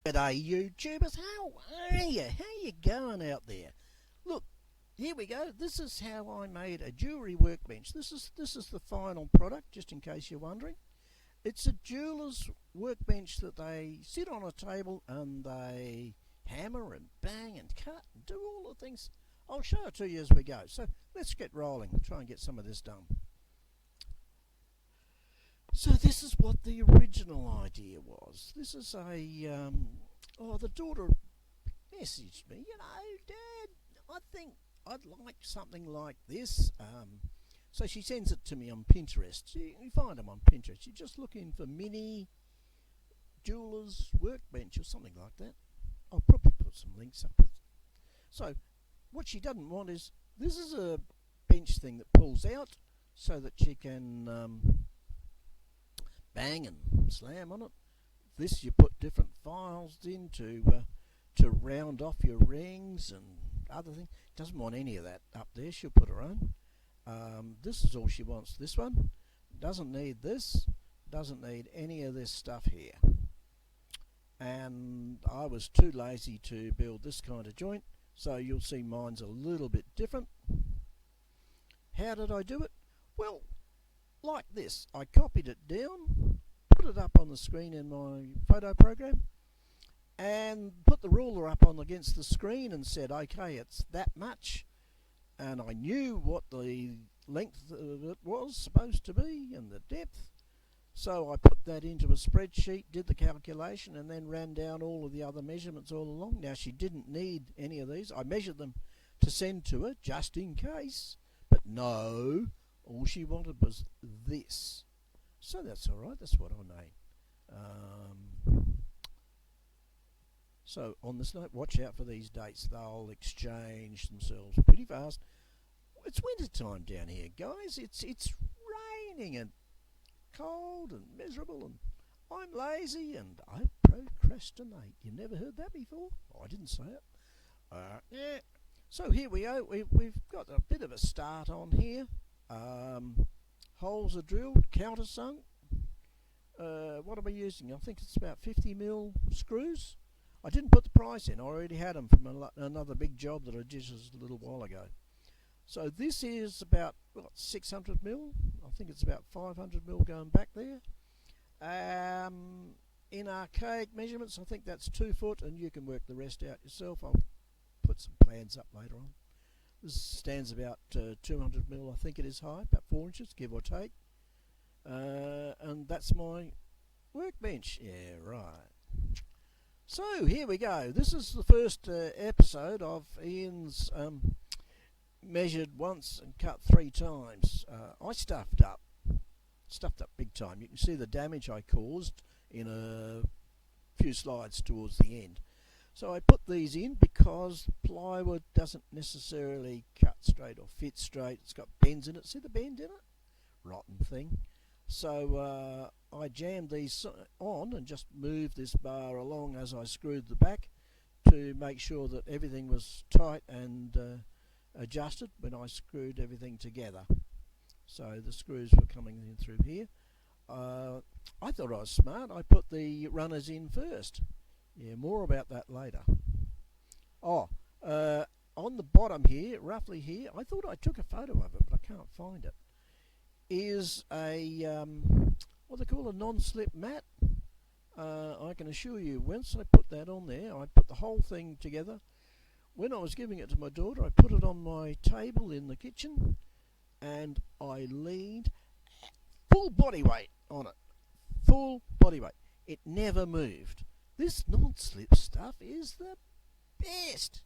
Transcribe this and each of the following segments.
G'day YouTubers, how are you? How you going out there? Look, here we go. This is how I made a jewellery workbench. This is the final product, just in case you're wondering. It's a jeweler's workbench that they sit on a table and they hammer and bang and cut and do all the things. I'll show it to you as we go. So let's get rolling, try and get some of this done. So this is what the original idea was. This is the daughter messaged me, Dad, I think I'd like something like this. So she sends it to me on Pinterest. You find them on Pinterest. You're just looking for mini jeweler's workbench or something like that. I'll probably put some links up. So what she doesn't want is, this is a bench thing that pulls out so that she can bang and slam on it. This you put different files in to round off your rings and other things. Doesn't want any of that up there. She'll put her own. This is all she wants. This one doesn't need this. Doesn't need any of this stuff here. And I was too lazy to build this kind of joint, so you'll see mine's a little bit different. How did I do it? Well, like this. I copied it down, put it up on the screen in my photo program, and put the ruler up on against the screen and said, okay, it's that much. And I knew what the length of it was supposed to be and the depth. So I put that into a spreadsheet, did the calculation, and then ran down all of the other measurements all along. Now, she didn't need any of these. I measured them to send to her just in case. But no, all she wanted was this. So that's all right. That's what I made. So on this note, watch out for these dates. They'll exchange themselves pretty fast. It's winter time down here, guys. It's raining and cold and miserable, and I'm lazy and I procrastinate. You never heard that before? I didn't say it. Yeah. So here we go. We've got a bit of a start on here. Holes are drilled, countersunk. What am I using? I think it's about 50mm screws. I didn't put the price in. I already had them from another big job that I did just a little while ago. So this is about 600mm. I think it's about 500mm going back there. In archaic measurements, I think that's 2 foot, and you can work the rest out yourself. I'll put some plans up later on. This stands about 200mm, I think it is high, about 4 inches, give or take. And that's my workbench. Yeah, right. So here we go. This is the first episode of Ian's measured once and cut 3 times. I stuffed up big time. You can see the damage I caused in a few slides towards the end. So I put these in because plywood doesn't necessarily cut straight or fit straight. It's got bends in it. See the bend in it? Rotten thing. So I jammed these on and just moved this bar along as I screwed the back to make sure that everything was tight and adjusted when I screwed everything together. So the screws were coming in through here. I thought I was smart. I put the runners in first. Yeah, more about that later. On the bottom here, roughly here, I thought I took a photo of it, but I can't find it, is a, what they call a non-slip mat. I can assure you, once I put that on there, I put the whole thing together. When I was giving it to my daughter, I put it on my table in the kitchen, and I leaned full body weight on it. Full body weight. It never moved. This non-slip stuff is the best.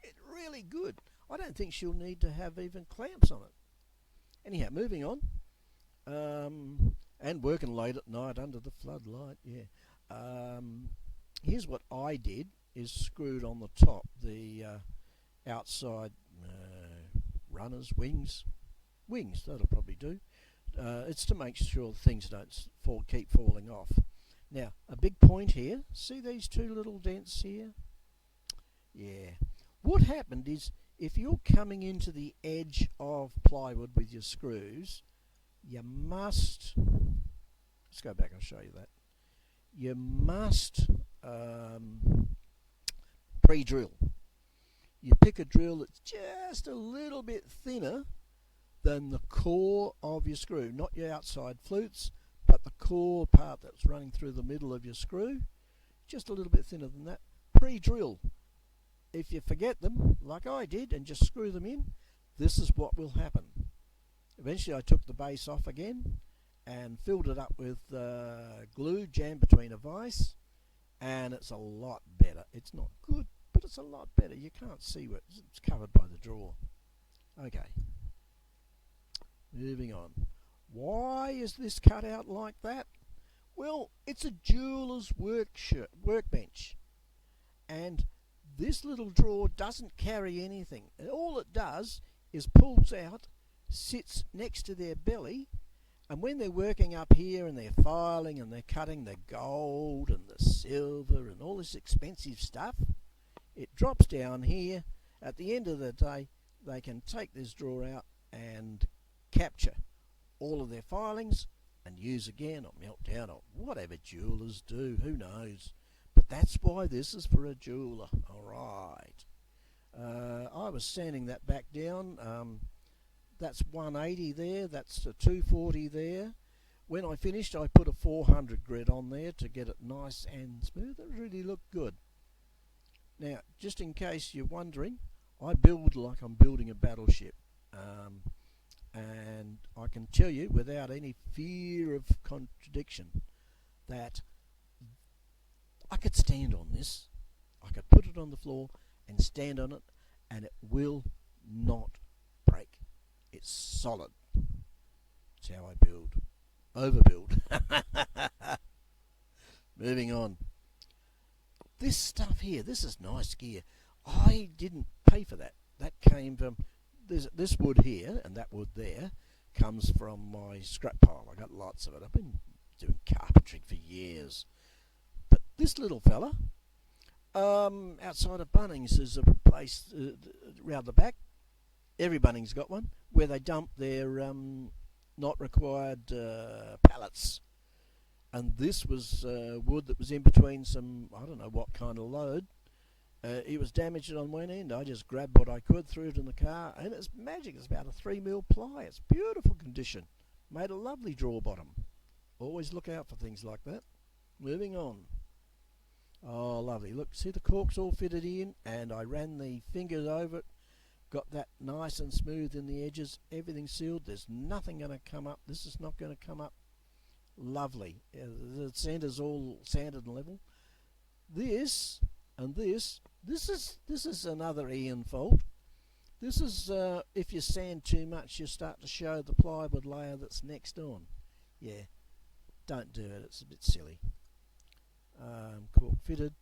It's really good. I don't think she'll need to have even clamps on it. Anyhow, moving on. And working late at night under the floodlight, yeah. Here's what I did, is screwed on the top the outside runners, wings, that'll probably do. It's to make sure things don't keep falling off. Now, a big point here, see these 2 little dents here? Yeah. What happened is, if you're coming into the edge of plywood with your screws, you must, let's go back and show you that. You must pre-drill. You pick a drill that's just a little bit thinner than the core of your screw, not your outside flutes, but the core part that's running through the middle of your screw, just a little bit thinner than that. Pre-drill. If you forget them, like I did, and just screw them in, this is what will happen. Eventually I took the base off again and filled it up with glue jammed between a vise, and it's a lot better. It's not good, but it's a lot better. You can't see what it's covered by the drawer. Okay, moving on. Why is this cut out like that? Well, it's a jeweler's workbench, and this little drawer doesn't carry anything. All it does is pulls out, sits next to their belly, and when they're working up here and they're filing and they're cutting the gold and the silver and all this expensive stuff, it drops down here. At the end of the day, they can take this drawer out and capture all of their filings and use again or melt down or whatever jewelers do, who knows. But that's why this is for a jeweler. Alright. I was sanding that back down. That's 180 there, that's a 240 there. When I finished, I put a 400 grit on there to get it nice and smooth. It really looked good. Now, just in case you're wondering, I build like I'm building a battleship. And I can tell you without any fear of contradiction that I could stand on this. I could put it on the floor and stand on it, and it will not break. It's solid. That's how I build. Overbuild. Moving on. This stuff here, this is nice gear. I didn't pay for that. That came from this wood here, and that wood there comes from my scrap pile. I got lots of it. I've been doing carpentry for years. But this little fella, outside of Bunnings, is a place round the back. Every Bunnings got one, where they dump their not required pallets. And this was wood that was in between some, I don't know what kind of load. It was damaged on one end. I just grabbed what I could, threw it in the car, and it's magic. It's about a 3mm ply. It's beautiful condition. Made a lovely drawer bottom. Always look out for things like that. Moving on. Oh, lovely. Look, see the corks all fitted in, and I ran the fingers over it. Got that nice and smooth in the edges. Everything sealed. There's nothing going to come up. This is not going to come up. Lovely. The center's all sanded and level. This and this is another Ian fault. This is if you sand too much, you start to show the plywood layer that's next on. Yeah, don't do it. It's a bit silly. Cork fitted.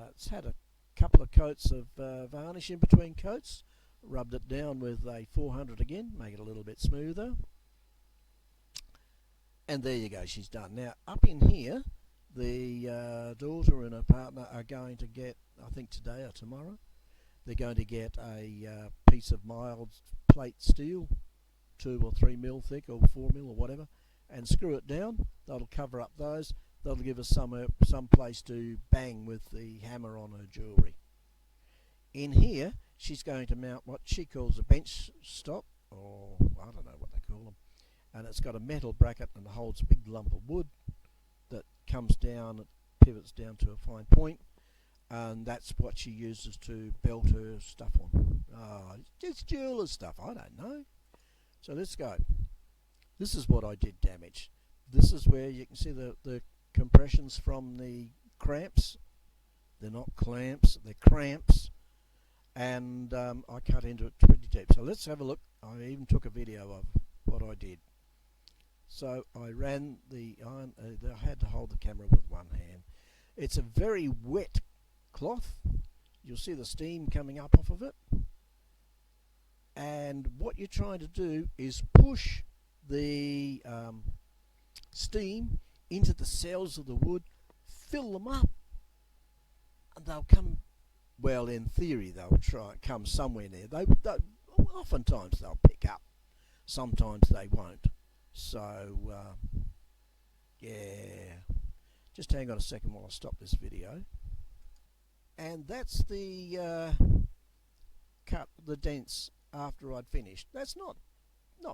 It's had a couple of coats of varnish in between coats. Rubbed it down with a 400 again, make it a little bit smoother. And there you go, she's done. Now, up in here, the daughter and her partner are going to get, I think today or tomorrow, they're going to get a piece of mild plate steel, 2 or 3mm thick or 4mm or whatever, and screw it down. That'll cover up those. That'll give us some place to bang with the hammer on her jewellery. In here, she's going to mount what she calls a bench stop, or I don't know what they call them. And it's got a metal bracket and holds a big lump of wood that comes down, it pivots down to a fine point, and that's what she uses to belt her stuff on. It's jeweler's stuff, I don't know. So let's go. This is what I did damage. This is where you can see the compressions from the cramps. They're not clamps, they're cramps. And I cut into it pretty deep. So let's have a look. I even took a video of what I did. So I ran the iron, I had to hold the camera with one hand. It's a very wet cloth. You'll see the steam coming up off of it. And what you're trying to do is push the steam into the cells of the wood, fill them up, and they'll come, well, in theory they'll try and come somewhere near. Oftentimes they'll pick up, sometimes they won't. So, yeah. Just hang on a second while I stop this video. and that's the cut, the dents after I'd finished. That's not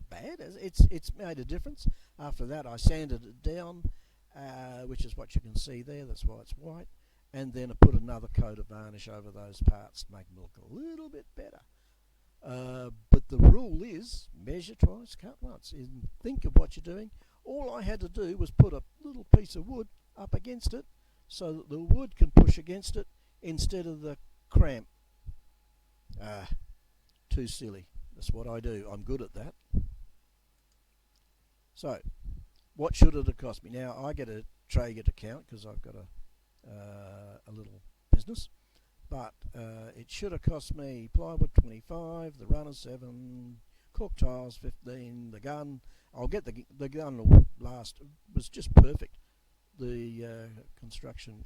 bad. It's made a difference. After that, I sanded it down, which is what you can see there. That's why it's white. And then I put another coat of varnish over those parts to make them look a little bit better. But the rule is measure twice, cut once. And think of what you're doing. All I had to do was put a little piece of wood up against it so that the wood can push against it instead of the cramp. Too silly. That's what I do. I'm good at that. So, what should it have cost me? Now, I get a Traeger to count because I've got a little business. But it should have cost me plywood 25, the runner 7, cork tiles 15, the gun. I'll get the gun will last. It was just perfect. The construction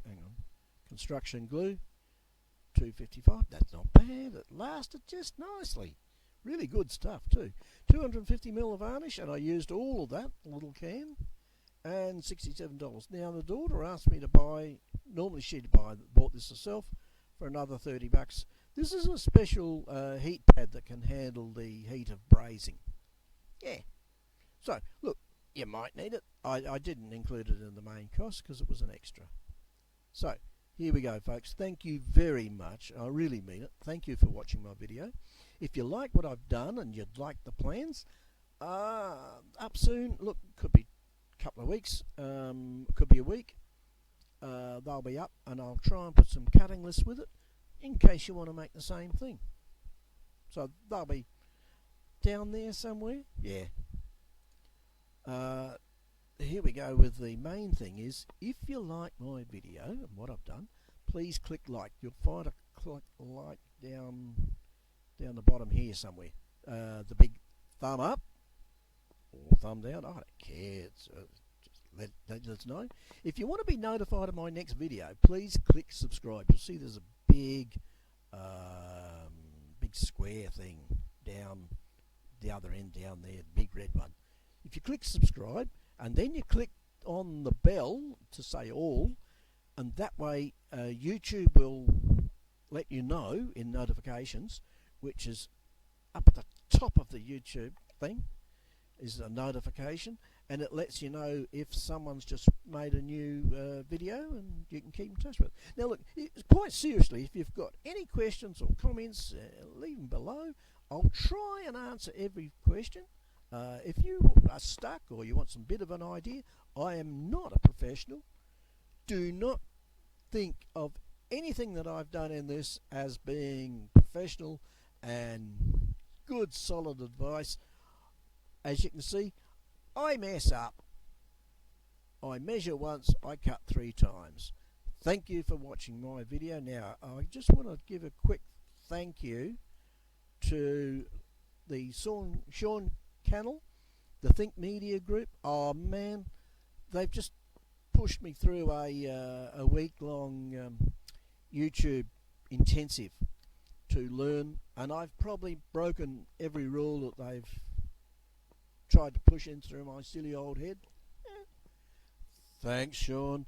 glue 255. That's not bad. It lasted just nicely. Really good stuff too. 250ml of varnish, and I used all of that little can, and $67. Now the daughter asked me to buy. Normally she'd bought this herself for another $30. This is a special heat pad that can handle the heat of brazing. Yeah. So look, you might need it. I didn't include it in the main cost because it was an extra. So here we go, folks. Thank you very much. I really mean it. Thank you for watching my video. If you like what I've done and you'd like the plans, up soon. Look, could be a couple of weeks, could be a week. They'll be up, and I'll try and put some cutting lists with it in case you want to make the same thing. So they'll be down there somewhere. Yeah. Here we go with the main thing is, if you like my video and what I've done, please click like. You'll find a click like down the bottom here somewhere. The big thumb up or thumb down, I don't care. It's, just let us know. If you want to be notified of my next video, please click subscribe. You'll see there's a big square thing down the other end down there, big red one. If you click subscribe and then you click on the bell to say all, and that way YouTube will let you know in notifications, which is up at the top of the YouTube thing is a notification, and it lets you know if someone's just made a new video, and you can keep in touch with it. Now look, quite seriously, if you've got any questions or comments, leave them below. I'll try and answer every question. If you are stuck or you want some bit of an idea, I am not a professional. Do not think of anything that I've done in this as being professional and good solid advice. As you can see, I mess up. I measure once, I cut 3 times. Thank you for watching my video. Now, I just want to give a quick thank you to the Sean Cannell, the Think Media Group. Oh man, they've just pushed me through a week-long YouTube intensive to learn, and I've probably broken every rule that they've tried to push in through my silly old head. Thanks, Sean.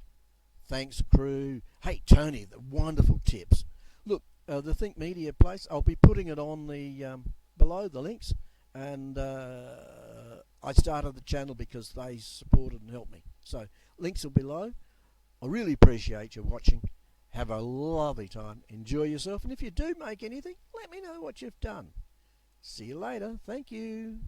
Thanks, crew. Hey, Tony, the wonderful tips. Look, the Think Media place, I'll be putting it on the below the links, and I started the channel because they supported and helped me. So links will be below. I really appreciate you watching. Have a lovely time. Enjoy yourself, and if you do make anything, let me know what you've done. See you later. Thank you.